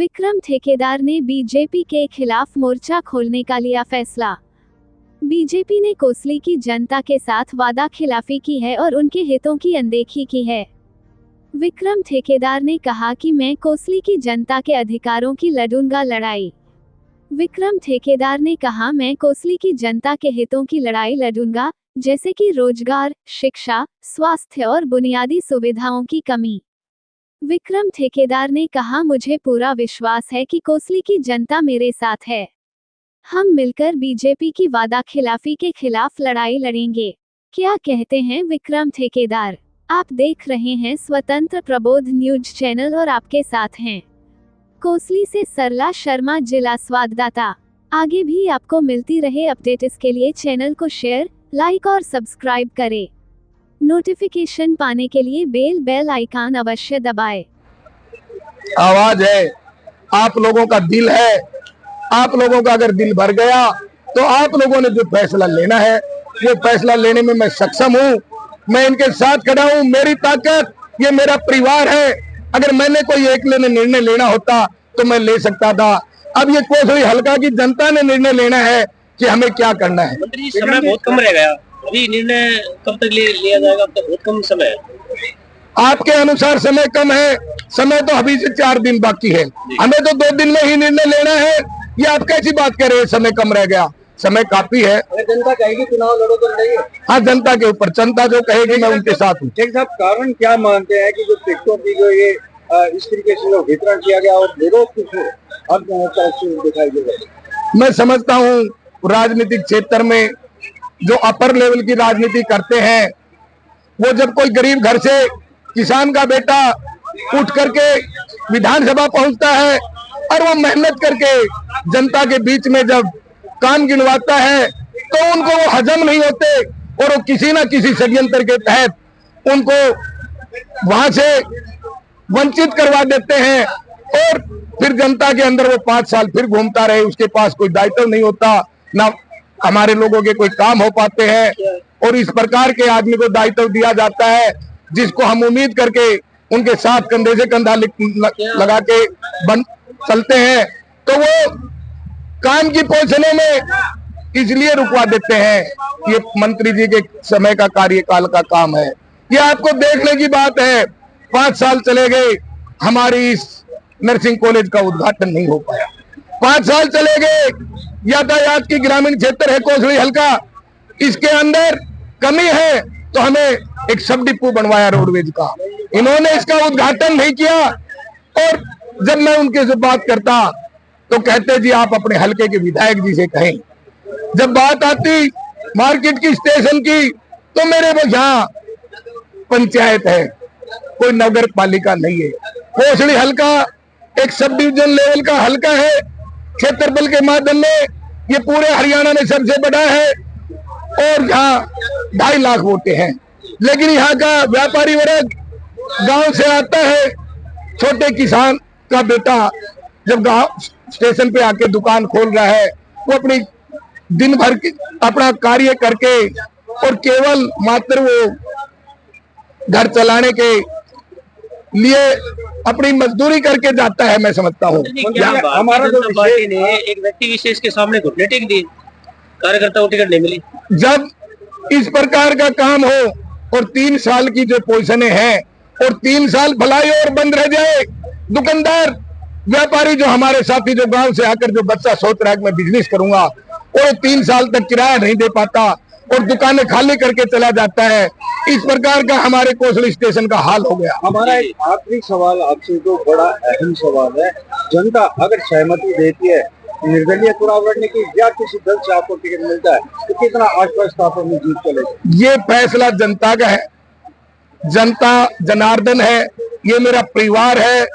विक्रम ठेकेदार ने बीजेपी के खिलाफ मोर्चा खोलने का लिया फैसला। बीजेपी ने कोसली की जनता के साथ वादा खिलाफी की है और उनके हितों की अनदेखी की है। विक्रम ठेकेदार ने कहा कि मैं कोसली की जनता के अधिकारों की लड़ूंगा लड़ाई। विक्रम ठेकेदार ने कहा, मैं कोसली की जनता के हितों की लड़ाई लड़ूंगा, जैसे कि रोजगार, शिक्षा, स्वास्थ्य और बुनियादी सुविधाओं की कमी। विक्रम ठेकेदार ने कहा, मुझे पूरा विश्वास है कि कोसली की जनता मेरे साथ है। हम मिलकर बीजेपी की वादा खिलाफी के खिलाफ लड़ाई लड़ेंगे। क्या कहते हैं विक्रम ठेकेदार? आप देख रहे हैं स्वतंत्र प्रबोध न्यूज चैनल और आपके साथ हैं कोसली से सरला शर्मा, जिला संवाददाता। आगे भी आपको मिलती रहे अपडेट, इसके लिए चैनल को शेयर, लाइक और सब्सक्राइब करें। नोटिफिकेशन पाने के लिए बेल आइकन अवश्य दबाएं। आवाज है, आप लोगों का दिल है। आप लोगों का अगर दिल भर गया तो आप लोगों ने जो फैसला लेना है वो फैसला लेने में मैं सक्षम हूँ। मैं इनके साथ खड़ा हूँ। मेरी ताकत ये मेरा परिवार है। अगर मैंने कोई एक निर्णय लेना होता तो मैं ले सकता था। अब ये कोसली हल्का की जनता ने निर्णय लेना है कि हमें क्या करना है। मंत्री, समय बहुत कम रह गया, अभी निर्णय कब तक लिया जाएगा? अब तक बहुत कम समय है। आपके अनुसार समय कम है? समय तो अभी से 4 दिन बाकी है। हमें तो 2 दिन में ही निर्णय लेना है। ये आप कैसी बात कर रहे हैं? समय कम रह गया? समय काफी है। जनता कहेगी चुनाव लड़ो तो लड़ाइए। हाँ, जनता के ऊपर, जनता जो कहेगी मैं उनके साथ हूँ। ठीक साहब, कारण क्या मानते हैं कि जो टिकटों की जो ये इस तरीके से जो वितरण किया गया और विरोध कुछ अब दिखाई दे रहा है? मैं समझता हूँ राजनीतिक क्षेत्र में जो अपर लेवल की राजनीति करते हैं, वो जब कोई गरीब घर से किसान का बेटा उठ करके विधानसभा पहुंचता है और वो मेहनत करके जनता के बीच में जब काम गिनवाता है तो उनको वो हजम नहीं होते और वो किसी ना किसी षड्यंत्र के तहत उनको वहां से वंचित करवा देते हैं और फिर जनता के अंदर वो 5 साल फिर घूमता रहे। उसके पास कोई दायित्व नहीं होता, ना हमारे लोगों के कोई काम हो पाते हैं और इस प्रकार के आदमी को दायित्व दिया जाता है जिसको हम उम्मीद करके उनके साथ कंधे से कंधा लगा के चलते हैं, तो वो काम की पोजीशनों में इसलिए रुकवा देते हैं। ये मंत्री जी के समय का कार्यकाल का काम है। ये आपको देखने की बात है। 5 साल चले गए, हमारी इस नर्सिंग कॉलेज का उद्घाटन नहीं हो पाया। 5 साल चले गए, यातायात की ग्रामीण क्षेत्र है कोसली हल्का, इसके अंदर कमी है तो हमें एक सब डिपो बनवाया रोडवेज का, इन्होंने इसका उद्घाटन नहीं किया। और जब मैं उनके से बात करता तो कहते जी आप अपने हल्के के विधायक जी से कहें। जब बात आती मार्केट की, स्टेशन की, तो मेरे यहाँ पंचायत है, कोई नगर पालिका नहीं है। कोसली हल्का एक सब डिवीजन लेवल का हल्का है। क्षेत्रफल के माध्यम में ये पूरे हरियाणा में सबसे बड़ा है और यहाँ 2.5 लाख वोटें हैं। लेकिन यहाँ का व्यापारी वर्ग गांव से आता है। छोटे किसान का बेटा जब गांव स्टेशन पे आके दुकान खोल रहा है, वो अपनी दिन भर अपना कार्य करके और केवल मात्र वो घर चलाने के लिए अपनी मजदूरी करके जाता है। मैं समझता हूँ हमारा जो पार्टी ने एक व्यक्ति विशेष के सामने घुटने टेक दिए, कार्यकर्ता को टिकट नहीं मिली। जब इस प्रकार का काम हो और 3 साल की जो पोजीशनें हैं और 3 साल भलाई और बंद रह जाए, दुकानदार व्यापारी जो हमारे साथी जो गांव से आकर जो बच्चा सोच रहा है कि मैं बिजनेस करूंगा और 3 साल तक किराया नहीं दे पाता और दुकानें खाली करके चला जाता है। इस प्रकार का हमारे कोसली स्टेशन का हाल हो गया। हमारा एक आखिरी सवाल आपसे, जो बड़ा अहम सवाल है, जनता अगर सहमति देती है निर्दलीय चुनाव लड़ने की या किसी दल से आपको टिकट मिलता है तो कितना आश्वस्त आप अपनी जीत चलेगी? ये फैसला जनता का है। जनता जनार्दन है, ये मेरा परिवार है।